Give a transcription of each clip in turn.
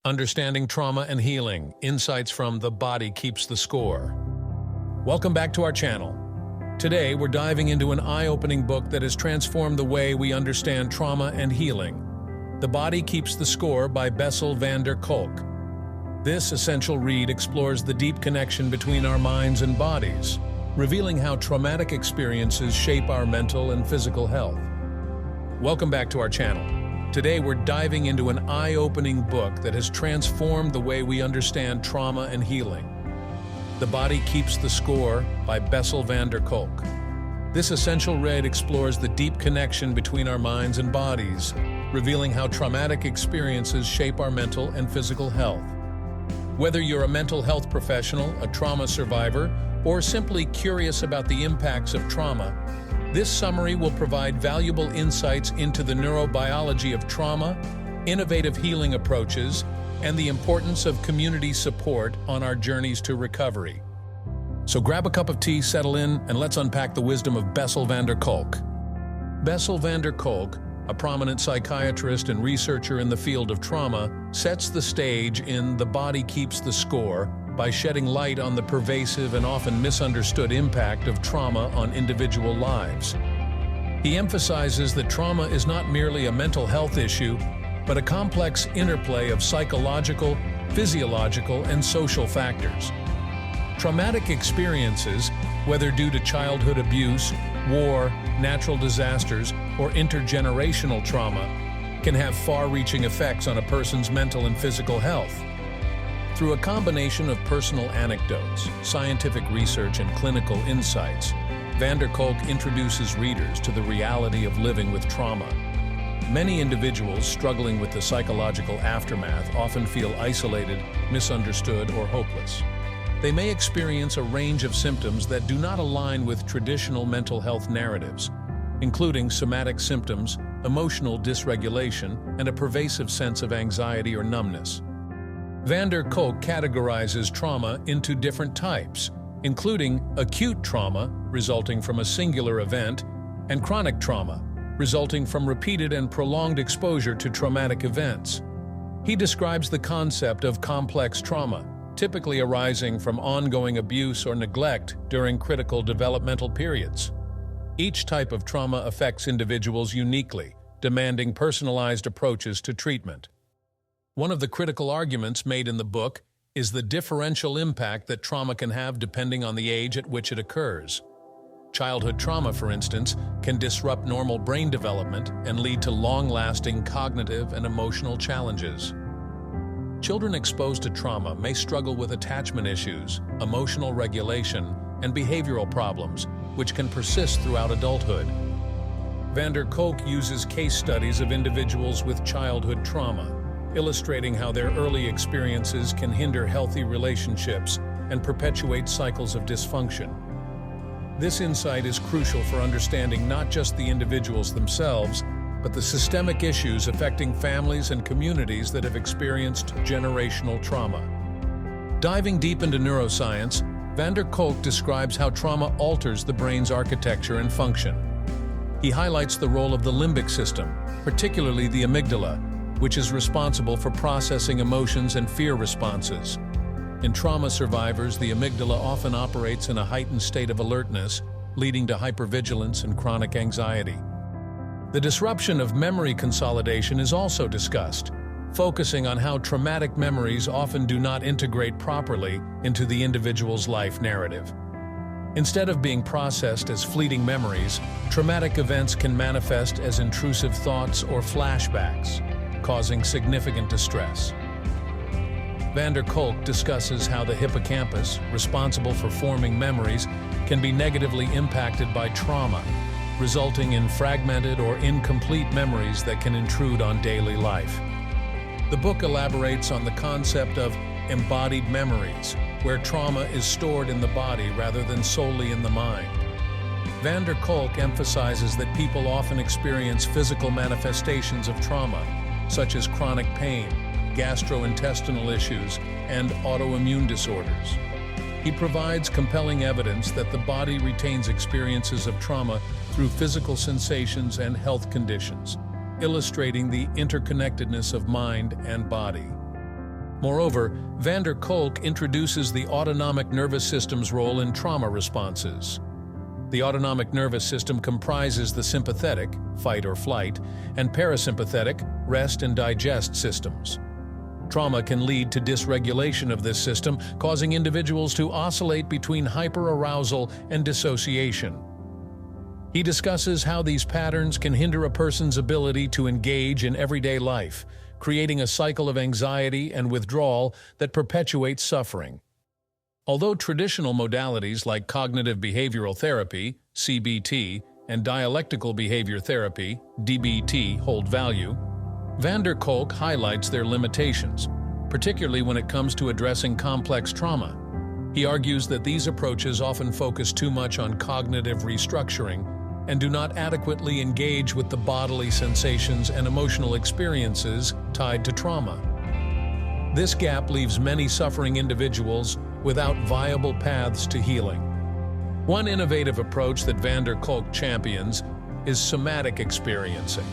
Understanding Trauma and Healing, Insights from The Body Keeps the Score. Welcome back to our channel. Today, we're diving into an eye-opening book that has transformed the way we understand trauma and healing. The Body Keeps the Score by Bessel van der Kolk. This essential read explores the deep connection between our minds and bodies, revealing how traumatic experiences shape our mental and physical health. Welcome back to our channel. Today, we're diving into an eye-opening book that has transformed the way we understand trauma and healing. The Body Keeps the Score by Bessel van der Kolk. This essential read explores the deep connection between our minds and bodies, revealing how traumatic experiences shape our mental and physical health. Whether you're a mental health professional, a trauma survivor, or simply curious about the impacts of trauma, this summary will provide valuable insights into the neurobiology of trauma, innovative healing approaches, and the importance of community support on our journeys to recovery. So grab a cup of tea, settle in, and let's unpack the wisdom of Bessel van der Kolk. Bessel van der Kolk, a prominent psychiatrist and researcher in the field of trauma, sets the stage in The Body Keeps the Score by shedding light on the pervasive and often misunderstood impact of trauma on individual lives. He emphasizes that trauma is not merely a mental health issue, but a complex interplay of psychological, physiological, and social factors. Traumatic experiences, whether due to childhood abuse, war, natural disasters, or intergenerational trauma, can have far-reaching effects on a person's mental and physical health. Through a combination of personal anecdotes, scientific research, and clinical insights, van der Kolk introduces readers to the reality of living with trauma. Many individuals struggling with the psychological aftermath often feel isolated, misunderstood, or hopeless. They may experience a range of symptoms that do not align with traditional mental health narratives, including somatic symptoms, emotional dysregulation, and a pervasive sense of anxiety or numbness. Van der Kolk categorizes trauma into different types, including acute trauma, resulting from a singular event, and chronic trauma, resulting from repeated and prolonged exposure to traumatic events. He describes the concept of complex trauma, typically arising from ongoing abuse or neglect during critical developmental periods. Each type of trauma affects individuals uniquely, demanding personalized approaches to treatment. One of the critical arguments made in the book is the differential impact that trauma can have depending on the age at which it occurs. Childhood trauma, for instance, can disrupt normal brain development and lead to long-lasting cognitive and emotional challenges. Children exposed to trauma may struggle with attachment issues, emotional regulation, and behavioral problems, which can persist throughout adulthood. Van der Kolk uses case studies of individuals with childhood trauma, illustrating how their early experiences can hinder healthy relationships and perpetuate cycles of dysfunction. This insight is crucial for understanding not just the individuals themselves, but the systemic issues affecting families and communities that have experienced generational trauma. Diving deep into neuroscience, van der Kolk describes how trauma alters the brain's architecture and function. He highlights the role of the limbic system, particularly the amygdala, which is responsible for processing emotions and fear responses. In trauma survivors, the amygdala often operates in a heightened state of alertness, leading to hypervigilance and chronic anxiety. The disruption of memory consolidation is also discussed, focusing on how traumatic memories often do not integrate properly into the individual's life narrative. Instead of being processed as fleeting memories, traumatic events can manifest as intrusive thoughts or flashbacks, causing significant distress. Van der Kolk discusses how the hippocampus, responsible for forming memories, can be negatively impacted by trauma, resulting in fragmented or incomplete memories that can intrude on daily life. The book elaborates on the concept of embodied memories, where trauma is stored in the body rather than solely in the mind. Van der Kolk emphasizes that people often experience physical manifestations of trauma, such as chronic pain, gastrointestinal issues, and autoimmune disorders. He provides compelling evidence that the body retains experiences of trauma through physical sensations and health conditions, illustrating the interconnectedness of mind and body. Moreover, van der Kolk introduces the autonomic nervous system's role in trauma responses. The autonomic nervous system comprises the sympathetic, fight or flight, and parasympathetic, rest and digest systems. Trauma can lead to dysregulation of this system, causing individuals to oscillate between hyperarousal and dissociation. He discusses how these patterns can hinder a person's ability to engage in everyday life, creating a cycle of anxiety and withdrawal that perpetuates suffering. Although traditional modalities like cognitive behavioral therapy, CBT, and dialectical behavior therapy, DBT, hold value, van der Kolk highlights their limitations, particularly when it comes to addressing complex trauma. He argues that these approaches often focus too much on cognitive restructuring and do not adequately engage with the bodily sensations and emotional experiences tied to trauma. This gap leaves many suffering individuals without viable paths to healing. One innovative approach that van der Kolk champions is somatic experiencing,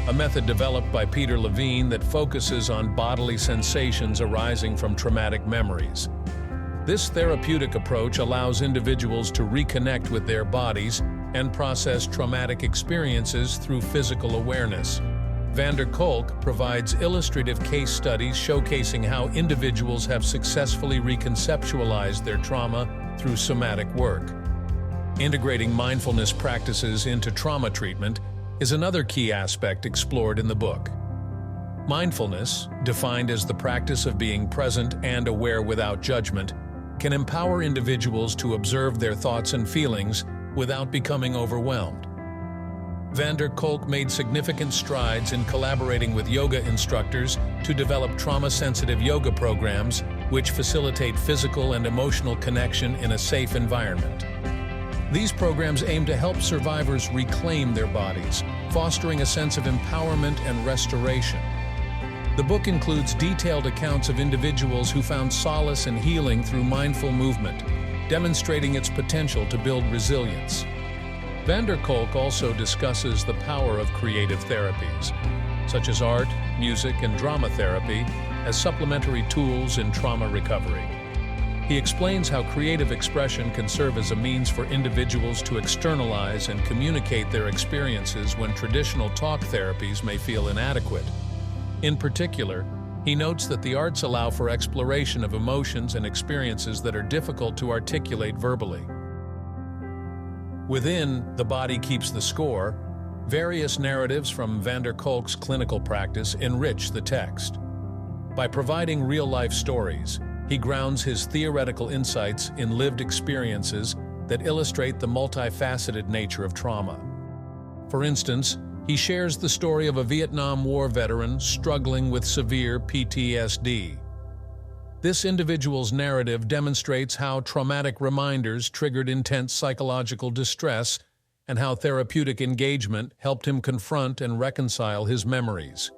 a method developed by Peter Levine that focuses on bodily sensations arising from traumatic memories. This therapeutic approach allows individuals to reconnect with their bodies and process traumatic experiences through physical awareness. Van der Kolk provides illustrative case studies showcasing how individuals have successfully reconceptualized their trauma through somatic work. Integrating mindfulness practices into trauma treatment is another key aspect explored in the book. Mindfulness, defined as the practice of being present and aware without judgment, can empower individuals to observe their thoughts and feelings without becoming overwhelmed. Van der Kolk made significant strides in collaborating with yoga instructors to develop trauma-sensitive yoga programs which facilitate physical and emotional connection in a safe environment. These programs aim to help survivors reclaim their bodies, fostering a sense of empowerment and restoration. The book includes detailed accounts of individuals who found solace and healing through mindful movement, demonstrating its potential to build resilience. Van der Kolk also discusses the power of creative therapies, such as art, music, and drama therapy, as supplementary tools in trauma recovery. He explains how creative expression can serve as a means for individuals to externalize and communicate their experiences when traditional talk therapies may feel inadequate. In particular, he notes that the arts allow for exploration of emotions and experiences that are difficult to articulate verbally. Within The Body Keeps the Score, various narratives from van der Kolk's clinical practice enrich the text. By providing real-life stories, he grounds his theoretical insights in lived experiences that illustrate the multifaceted nature of trauma. For instance, he shares the story of a Vietnam War veteran struggling with severe PTSD. This individual's narrative demonstrates how traumatic reminders triggered intense psychological distress and how therapeutic engagement helped him confront and reconcile his memories.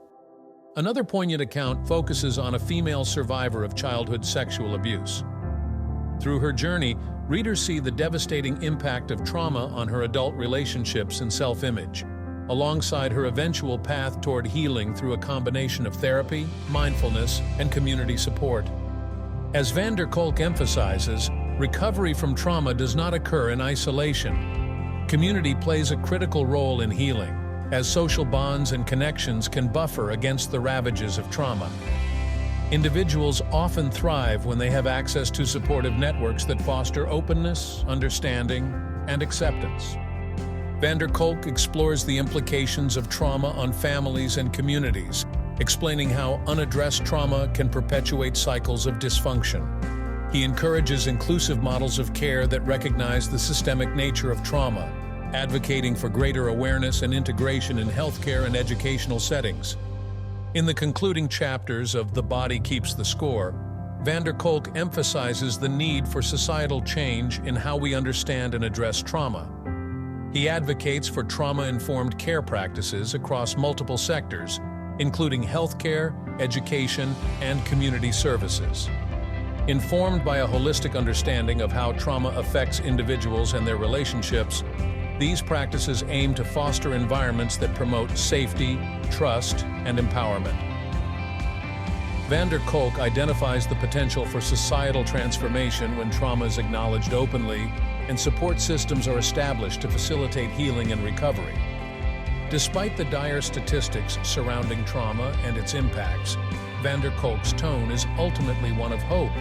Another poignant account focuses on a female survivor of childhood sexual abuse. Through her journey, readers see the devastating impact of trauma on her adult relationships and self-image, alongside her eventual path toward healing through a combination of therapy, mindfulness, and community support. As van der Kolk emphasizes, recovery from trauma does not occur in isolation. Community plays a critical role in healing, as social bonds and connections can buffer against the ravages of trauma. Individuals often thrive when they have access to supportive networks that foster openness, understanding, and acceptance. Van der Kolk explores the implications of trauma on families and communities, explaining how unaddressed trauma can perpetuate cycles of dysfunction. He encourages inclusive models of care that recognize the systemic nature of trauma, advocating for greater awareness and integration in healthcare and educational settings. In the concluding chapters of The Body Keeps the Score, van der Kolk emphasizes the need for societal change in how we understand and address trauma. He advocates for trauma-informed care practices across multiple sectors, including healthcare, education, and community services. Informed by a holistic understanding of how trauma affects individuals and their relationships, these practices aim to foster environments that promote safety, trust, and empowerment. van der Kolk identifies the potential for societal transformation when trauma is acknowledged openly and support systems are established to facilitate healing and recovery. Despite the dire statistics surrounding trauma and its impacts, van der Kolk's tone is ultimately one of hope.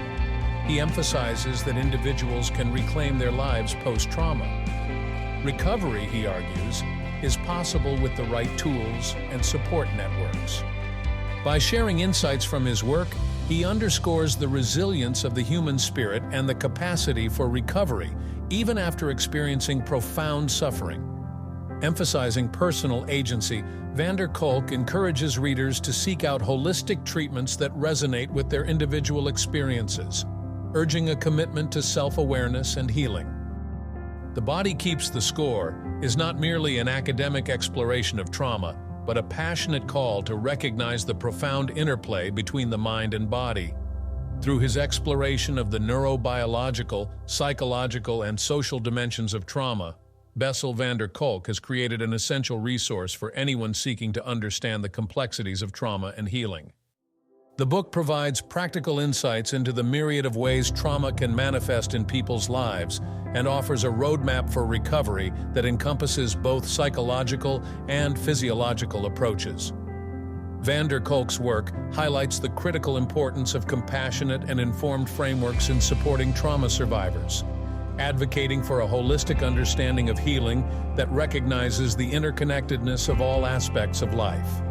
He emphasizes that individuals can reclaim their lives post-trauma. Recovery, he argues, is possible with the right tools and support networks. By sharing insights from his work, he underscores the resilience of the human spirit and the capacity for recovery, even after experiencing profound suffering. Emphasizing personal agency, van der Kolk encourages readers to seek out holistic treatments that resonate with their individual experiences, urging a commitment to self-awareness and healing. The Body Keeps the Score is not merely an academic exploration of trauma, but a passionate call to recognize the profound interplay between the mind and body. Through his exploration of the neurobiological, psychological, and social dimensions of trauma, Bessel van der Kolk has created an essential resource for anyone seeking to understand the complexities of trauma and healing. The book provides practical insights into the myriad of ways trauma can manifest in people's lives and offers a roadmap for recovery that encompasses both psychological and physiological approaches. Van der Kolk's work highlights the critical importance of compassionate and informed frameworks in supporting trauma survivors, advocating for a holistic understanding of healing that recognizes the interconnectedness of all aspects of life.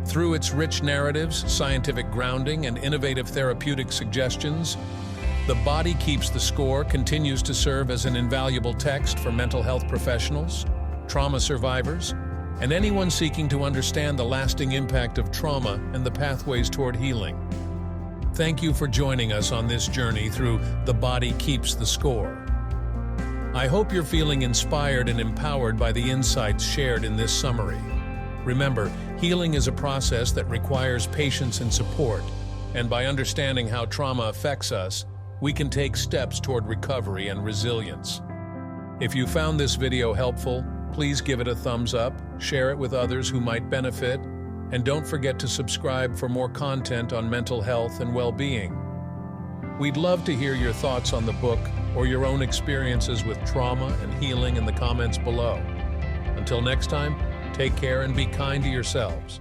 Through its rich narratives, scientific grounding, and innovative therapeutic suggestions, The Body Keeps the Score continues to serve as an invaluable text for mental health professionals, trauma survivors, and anyone seeking to understand the lasting impact of trauma and the pathways toward healing. Thank you for joining us on this journey through The Body Keeps the Score. I hope you're feeling inspired and empowered by the insights shared in this summary. Remember, healing is a process that requires patience and support, and by understanding how trauma affects us, we can take steps toward recovery and resilience. If you found this video helpful, please give it a thumbs up, share it with others who might benefit, and don't forget to subscribe for more content on mental health and well-being. We'd love to hear your thoughts on the book or your own experiences with trauma and healing in the comments below. Until next time, take care and be kind to yourselves.